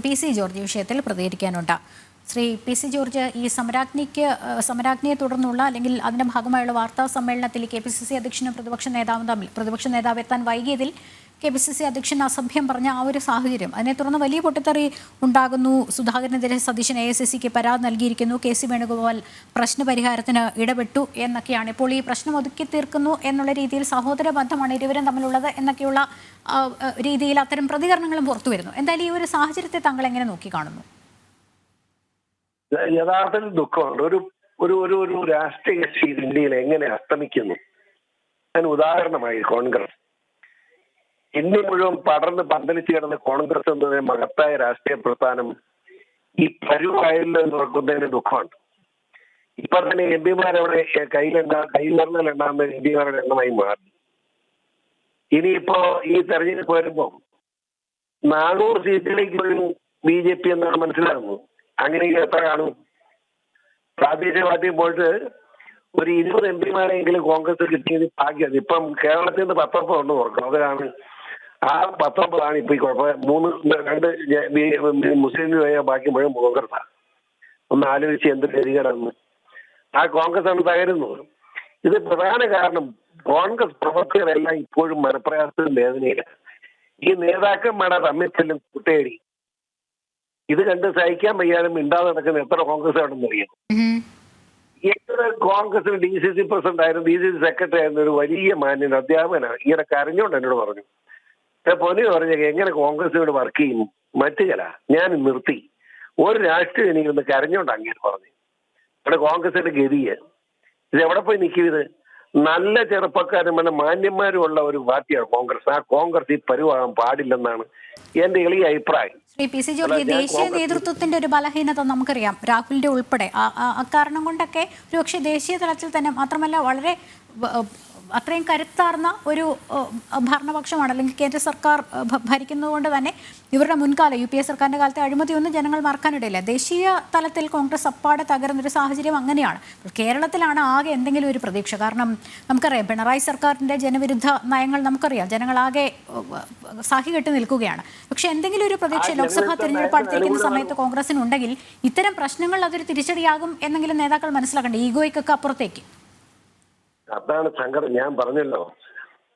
PC. George വിഷയത്തിൽ പ്രതികരിക്കാനുണ്ട്. Shri PC. George, ഈ സമരാജ്ഞിയെ തുടർന്നുള്ള അല്ലെങ്കിൽ അതിന്റെ ഭാഗമായുള്ള വാർത്താ സമ്മേളനത്തിൽ കെ.പി.സി.സി അധ്യക്ഷനും പ്രതിപക്ഷ നേതാവ് എത്താൻ വൈകിയതിൽ കെ.പി.സി.സി അധ്യക്ഷൻ അസഭ്യം പറഞ്ഞ ആ ഒരു സാഹചര്യം, അതിനെ തുടർന്ന് വലിയ പൊട്ടിത്തെറി ഉണ്ടാകുന്നു. സുധാകരനെതിരെ സതീശൻ എ.ഐ.സി.സിക്ക് പരാതി നൽകിയിരിക്കുന്നു. കെ.സി. വേണുഗോപാൽ പ്രശ്നപരിഹാരത്തിന് ഇടപെട്ടു എന്നൊക്കെയാണ്. ഇപ്പോൾ ഈ പ്രശ്നം ഒതുക്കി തീർക്കുന്നു എന്നുള്ള രീതിയിൽ സഹോദര ബന്ധമാണ് ഇരുവരും തമ്മിലുള്ളത് എന്നൊക്കെയുള്ള രീതിയിൽ അത്തരം പ്രതികരണങ്ങളും പുറത്തു വരുന്നു. എന്തായാലും ഈ ഒരു സാഹചര്യത്തെ താങ്കൾ എങ്ങനെ നോക്കിക്കാണുന്നു? യഥാർത്ഥത്തിൽ ദുഃഖമുണ്ട്. ഒരു രാഷ്ട്രീയ കക്ഷി ഇന്ത്യയിൽ എങ്ങനെ അസ്തമിക്കുന്നു. അതിന് ഉദാഹരണമായി കോൺഗ്രസ്. ഇന്ത്യ മുഴുവൻ പടർന്ന് പന്തലിച്ച് കിടന്ന കോൺഗ്രസ് എന്നത് മഹത്തായ രാഷ്ട്രീയ പ്രസ്ഥാനം ഈ പരുവായല്ലോ എന്ന് ഓർക്കുന്നതിന് ദുഃഖമുണ്ട്. ഇപ്പൊ തന്നെ എം പിമാരവിടെ കൈവിരലിലെണ്ണാവുന്ന എം പിമാരുടെ എണ്ണമായി മാറി. ഇനിയിപ്പോ ഈ തെരഞ്ഞെടുപ്പ് വരുമ്പോ 400 സീറ്റിലേക്ക് ഒരു BJP എന്നാണ് മനസ്സിലാകുന്നത്. അങ്ങനെ എത്ര കാണും? പ്രാദേശിക പാർട്ടി പോയിട്ട് ഒരു 20 MP മാരെങ്കിലും കോൺഗ്രസ് കിട്ടിയത് ഭാഗ്യം. ഇപ്പം കേരളത്തിൽ നിന്ന് 19 ഉണ്ട് ഓർക്കണം. അതാണ് ആ 19 ഇപ്പൊ ഈ കുഴപ്പം. 2 മുസ്ലിം ബാക്കി മുഴുവൻ കോൺഗ്രസ്സാണ്. ഒന്ന് ആലോചിച്ച് എന്ത് ഗതികേടാന്ന്. ആ കോൺഗ്രസ് ആണ് തകരുന്നത്. ഇത് പ്രധാന കാരണം കോൺഗ്രസ് പ്രവർത്തകരെല്ലാം ഇപ്പോഴും മനപ്രയാസത്തിലും വേദനയില്ല. ഈ നേതാക്കന്മാരെ തമ്മിൽ കുട്ടേടി ഇത് കണ്ട് സഹിക്കാൻ വയ്യാതെ മിണ്ടാതെ നടക്കുന്ന എത്ര കോൺഗ്രസ് ആണെന്ന് അറിയാം. എത്ര കോൺഗ്രസിന് DCC പ്രസിഡന്റ് ആയിരുന്നു, DCC സെക്രട്ടറി ആയിരുന്നു ഒരു വലിയ മാന്യൻ അധ്യാപകനാണ്. ഇങ്ങനെ കരഞ്ഞോണ്ട് എന്നോട് പറഞ്ഞു, പൊന്നി പറഞ്ഞ എങ്ങനെ കോൺഗ്രസിനോട് വർക്ക് ചെയ്യും, മറ്റു ചില ഞാൻ നിർത്തി ഒരു രാഷ്ട്രീയം എനിക്കൊന്ന് കരഞ്ഞോണ്ട് അങ്ങനെ പറഞ്ഞു. ഇവിടെ കോൺഗ്രസിന്റെ ഗതിയെ ഇത് എവിടെ പോയി നിൽക്കും? ഇത് നല്ല ചെറുപ്പക്കാരും നല്ല മാന്യന്മാരും ഉള്ള ഒരു പാർട്ടിയാണ് കോൺഗ്രസ്. ആ കോൺഗ്രസ് ഈ പരുവാകാൻ പാടില്ലെന്നാണ് എന്റെ എളിയ അഭിപ്രായം. ശ്രീ പി.സി. ജോർജ്, ദേശീയ നേതൃത്വത്തിന്റെ ഒരു ബലഹീനത നമുക്കറിയാം, രാഹുലിന്റെ ഉൾപ്പെടെ. അക്കാരണം കൊണ്ടൊക്കെ ഒരുപക്ഷെ ദേശീയ തലത്തിൽ തന്നെ മാത്രമല്ല വളരെ അത്രയും കരുത്താർന്ന ഒരു ഭരണപക്ഷമാണ്, അല്ലെങ്കിൽ കേന്ദ്ര സർക്കാർ ഭരിക്കുന്നതുകൊണ്ട് തന്നെ ഇവരുടെ മുൻകാല UPA സർക്കാരിന്റെ കാലത്തെ അഴിമതിയൊന്നും ജനങ്ങൾ മറക്കാനിടയില്ല. ദേശീയ തലത്തിൽ കോൺഗ്രസ് അപ്പാടെ തകർന്നൊരു സാഹചര്യം അങ്ങനെയാണ്. കേരളത്തിലാണ് ആകെ എന്തെങ്കിലും ഒരു പ്രതീക്ഷ. കാരണം നമുക്കറിയാം, പിണറായി സർക്കാരിന്റെ ജനവിരുദ്ധ നയങ്ങൾ നമുക്കറിയാം, ജനങ്ങളാകെ സാഹി കെട്ടി നിൽക്കുകയാണ്. പക്ഷെ എന്തെങ്കിലും ഒരു പ്രതീക്ഷ ലോക്സഭാ തിരഞ്ഞെടുപ്പ് അടുത്തിരിക്കുന്ന സമയത്ത് കോൺഗ്രസിനുണ്ടെങ്കിൽ ഇത്തരം പ്രശ്നങ്ങൾ അതൊരു തിരിച്ചടിയാകും എന്നെങ്കിലും നേതാക്കൾ മനസ്സിലാക്കണ്ടേ, ഈഗോയ്ക്കൊക്കെ അപ്പുറത്തേക്ക്. അതാണ് സങ്കടം. ഞാൻ പറഞ്ഞല്ലോ,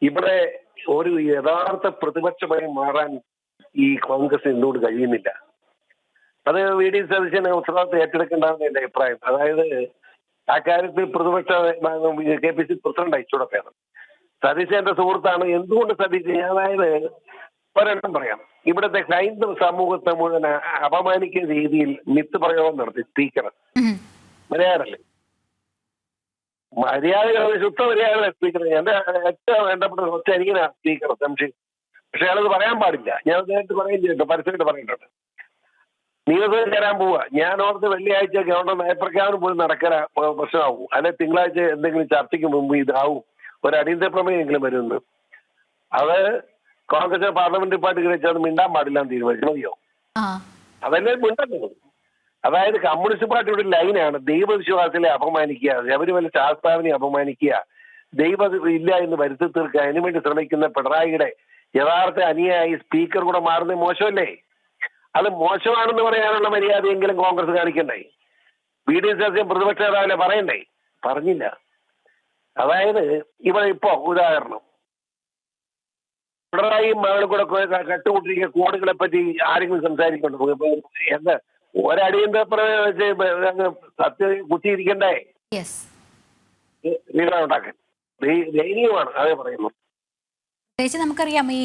ഇവിടെ ഒരു യഥാർത്ഥ പ്രതിപക്ഷമായി മാറാൻ ഈ കോൺഗ്രസ് എന്നോട് കഴിയുന്നില്ല. അത് VD സതീശൻ ഉത്തരവാദിത്വം ഏറ്റെടുക്കേണ്ടതാണ് എന്റെ അഭിപ്രായം. അതായത് ആ കാര്യത്തിൽ പ്രതിപക്ഷ KPC പ്രസിഡന്റ് അയച്ചുകൂടെ വേണം. സതീശൻ എന്റെ സുഹൃത്താണ്. എന്തുകൊണ്ട് സതീശൻ? അതായത് ഒരെണ്ണം പറയാം, ഇവിടുത്തെ ഹൈന്ദവ സമൂഹത്തെ മുഴുവൻ അപമാനിക്കുന്ന രീതിയിൽ മിത്ത് പ്രയോഗം നടത്തി സ്പീക്കർ. മലയാളല്ലേ മര്യാദകൾ, ശുദ്ധ മര്യാദകൾ സ്പീക്കർ. എന്റെ ഏറ്റവും വേണ്ടപ്പെട്ട ഒറ്റ എനിക്കാണ് സ്പീക്കർ സംശയം. പക്ഷെ അയാളത് പറയാൻ പാടില്ല. ഞാൻ നേരിട്ട് പറയുകയും ചെയ്തിട്ടുണ്ട്, പരസ്യമായിട്ട് പറയുന്നുണ്ട്. നിയമസഭയിൽ ചേരാൻ പോവുക. ഞാൻ ഓർത്ത് വെള്ളിയാഴ്ച ഗവർണർ നയപ്രഖ്യാപനം പോലും നടക്കാൻ പ്രശ്നമാവും, അല്ലെങ്കിൽ തിങ്കളാഴ്ച എന്തെങ്കിലും ചർച്ചയ്ക്ക് മുമ്പ് ഇതാവും ഒരു അടിയന്തര പ്രമേയമെങ്കിലും വരുമെന്ന്. അത് കോൺഗ്രസ് പാർലമെന്ററി പാർട്ടിക്ക് വെച്ചാൽ അത് മിണ്ടാൻ പാടില്ല എന്ന് തീരുമാനിച്ചു. മതിയോ? അതല്ലേ മിണ്ടുന്നത്. അതായത് കമ്മ്യൂണിസ്റ്റ് പാർട്ടിയുടെ ലൈനാണ് ദൈവവിശ്വാസത്തിലെ അപമാനിക്കുക, ശബരിമല ശാസ്താവിനെ അപമാനിക്കുക, ദൈവം ഇല്ല എന്ന് വരുത്തി തീർക്കുക. അതിനുവേണ്ടി ശ്രമിക്കുന്ന പിണറായിയുടെ യഥാർത്ഥ അനുയായി സ്പീക്കർ കൂടെ മാറുന്നത് മോശമല്ലേ? അത് മോശമാണെന്ന് പറയാനുള്ള മര്യാദയെങ്കിലും കോൺഗ്രസ് കാണിക്കണ്ടേ? VD സതീശൻ പ്രതിപക്ഷ നേതാവിനെ പറയണ്ടേ? പറഞ്ഞില്ല. അതായത് ഇവിടെ ഇപ്പോ ഉദാഹരണം, പിണറായിയും മകളും കൂടെ കട്ടുകൂട്ടിരിക്കുന്ന കോടുകളെ പറ്റി ആരെങ്കിലും സംസാരിക്കുന്നുണ്ടോ? എന്താ ഒരടിയന്തര പ്രമേയം സത്യം കുത്തിയിരിക്കണ്ടേ? ഉണ്ടാക്കാൻ ദയനീയമാണ്. അതേ പറയുന്നു. നമുക്കറിയാം, ഈ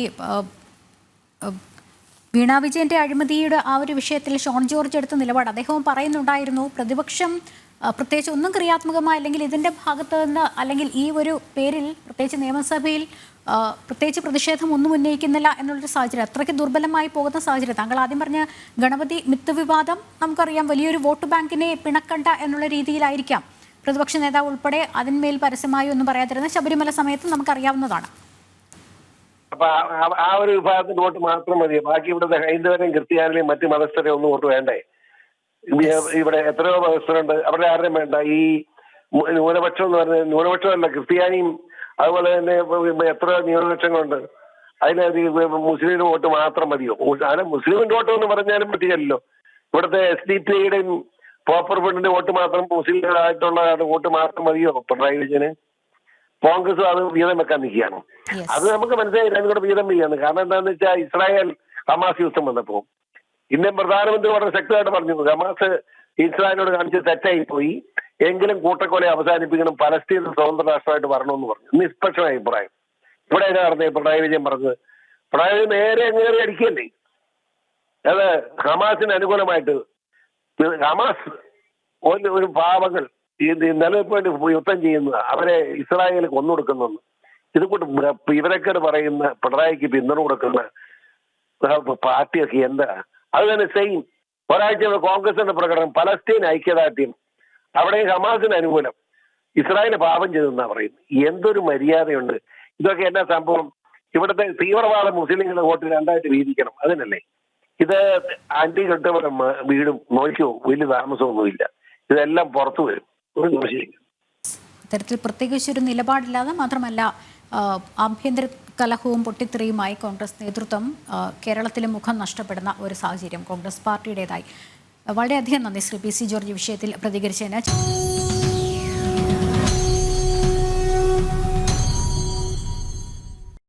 വീണ വിജയന്റെ അഴിമതിയുടെ ആ ഒരു വിഷയത്തിൽ ഷോൺ ജോർജ് എടുത്ത നിലപാട് അദ്ദേഹവും പറയുന്നുണ്ടായിരുന്നു, പ്രതിപക്ഷം പ്രത്യേകിച്ച് ഒന്നും ക്രിയാത്മകമായ അല്ലെങ്കിൽ ഇതിന്റെ ഭാഗത്ത് നിന്ന് അല്ലെങ്കിൽ ഈ ഒരു പേരിൽ പ്രത്യേകിച്ച് നിയമസഭയിൽ പ്രത്യേകിച്ച് പ്രതിഷേധം ഒന്നും ഉന്നയിക്കുന്നില്ല എന്നുള്ളൊരു സാഹചര്യം, അത്രയ്ക്ക് ദുർബലമായി പോകുന്ന സാഹചര്യം. താങ്കൾ ആദ്യം പറഞ്ഞ ഗണപതി മിത്ത് വിവാദം നമുക്കറിയാം വലിയൊരു വോട്ട് ബാങ്കിനെ പിണക്കണ്ട എന്നുള്ള രീതിയിലായിരിക്കാം പ്രതിപക്ഷ നേതാവ് ഉൾപ്പെടെ അതിന്മേൽ പരസ്യമായി ഒന്നും പറയാതിരുന്ന ശബരിമല സമയത്ത് നമുക്കറിയാവുന്നതാണ്. അപ്പൊ ആ ഒരു വിഭാഗത്തിന്റെ വോട്ട് മാത്രം മതി. ബാക്കി ഇവിടുത്തെ ഹൈന്ദവരെയും ക്രിസ്ത്യാനിലെയും മറ്റു മതസ്ഥരെയും ഒന്നും വോട്ട് വേണ്ടേ? ഇവിടെ എത്രയോ മതസ്ഥരുണ്ട്, അവരുടെ ആരുടെയും വേണ്ട. ഈ ന്യൂനപക്ഷം എന്ന് പറഞ്ഞാൽ ന്യൂനപക്ഷമല്ല, ക്രിസ്ത്യാനിയും അതുപോലെ തന്നെ എത്ര ന്യൂനപക്ഷങ്ങളുണ്ട്. അതിൽ മുസ്ലിം വോട്ട് മാത്രം മതിയോ? അങ്ങനെ മുസ്ലിമിന്റെ വോട്ട് എന്ന് പറഞ്ഞാലും പറ്റില്ലല്ലോ. ഇവിടുത്തെ SDP-യുടെയും പോപ്പർ ഫ്രണ്ടിന്റെ വോട്ട് മാത്രം, മുസ്ലിങ്ങളായിട്ടുള്ള വോട്ട് മാത്രം മതിയോ പിണറായി വിജയന്? കോൺഗ്രസ് അത് വീതം വെക്കാൻ നിൽക്കുകയാണ്. അത് നമുക്ക് മനസ്സിലായി, രണ്ടും കൂടെ വീതം വെക്കുകയാണ്. കാരണം എന്താണെന്ന് വെച്ചാൽ ഇസ്രായേൽ ഹമാസ് യുദ്ധം വന്നപ്പോൾ ഇന്ത്യൻ പ്രധാനമന്ത്രി വളരെ ശക്തമായിട്ട് പറഞ്ഞു, ഹമാസ് ഇസ്രായേലിനോട് കാണിച്ച് തെറ്റായി പോയി, എങ്കിലും കൂട്ടക്കൊല അവസാനിപ്പിക്കണം, പലസ്തീൻ സ്വതന്ത്ര രാഷ്ട്രമായിട്ട് വരണമെന്ന് പറഞ്ഞു. നിഷ്പക്ഷമായ അഭിപ്രായം. ഇവിടെ ഏതാ നടന്നത്? പിണറായി വിജയൻ പറഞ്ഞത്. പിണറായി വിജയൻ നേരെ അങ്ങേറി അടിക്കല്ലേ അത് ഹമാസിന് അനുകൂലമായിട്ട്. ഹമാസ് ഒരു പാവങ്ങൾ ഈ നിലനിൽപ്പ് വേണ്ടി യുദ്ധം ചെയ്യുന്നത്, അവരെ ഇസ്രായേൽ കൊന്നൊടുക്കുന്നെന്ന് ഇതുകൊണ്ട് ഇവരൊക്കെ പറയുന്ന പിണറായിക്ക് പിന്തുണ കൊടുക്കുന്ന പാർട്ടിയൊക്കെ എന്താ? അത് തന്നെ സെയിം. ഒരാഴ്ച കോൺഗ്രസിന്റെ പ്രകടനം പലസ്തീൻ ഐക്യദാർഢ്യം, അവിടെ ഹമാസിന് അനുകൂലം, ഇസ്രായേൽ പാപം ചെയ്തെന്നാ പറയുന്നത്. എന്തൊരു മര്യാദയുണ്ട്! ഇതൊക്കെ എന്നാ സംഭവം? ഇവിടുത്തെ തീവ്രവാദ മുസ്ലിങ്ങളുടെ വോട്ട് രണ്ടായിട്ട് വീതിക്കണം, അതിനല്ലേ? ഇത് ആന്റി കെട്ടവരുടെ വീടും നോക്കിയോ വലിയ താമസമൊന്നുമില്ല. ഇതെല്ലാം പുറത്തു വരും. ഒരു ദോഷമില്ല. ഇത്തരത്തിൽ പ്രത്യേകിച്ച് ഒരു നിലപാടില്ലാതെ, മാത്രമല്ല ആഭ്യന്തര കലഹവും പൊട്ടിത്തെറിയുമായി കോൺഗ്രസ് നേതൃത്വം കേരളത്തിലെ മുഖം നഷ്ടപ്പെടുന്ന ഒരു സാഹചര്യം കോൺഗ്രസ് പാർട്ടിയുടേതായി. വളരെയധികം നന്ദി ശ്രീ PC ജോർജ് വിഷയത്തിൽ പ്രതികരിച്ചതിന്.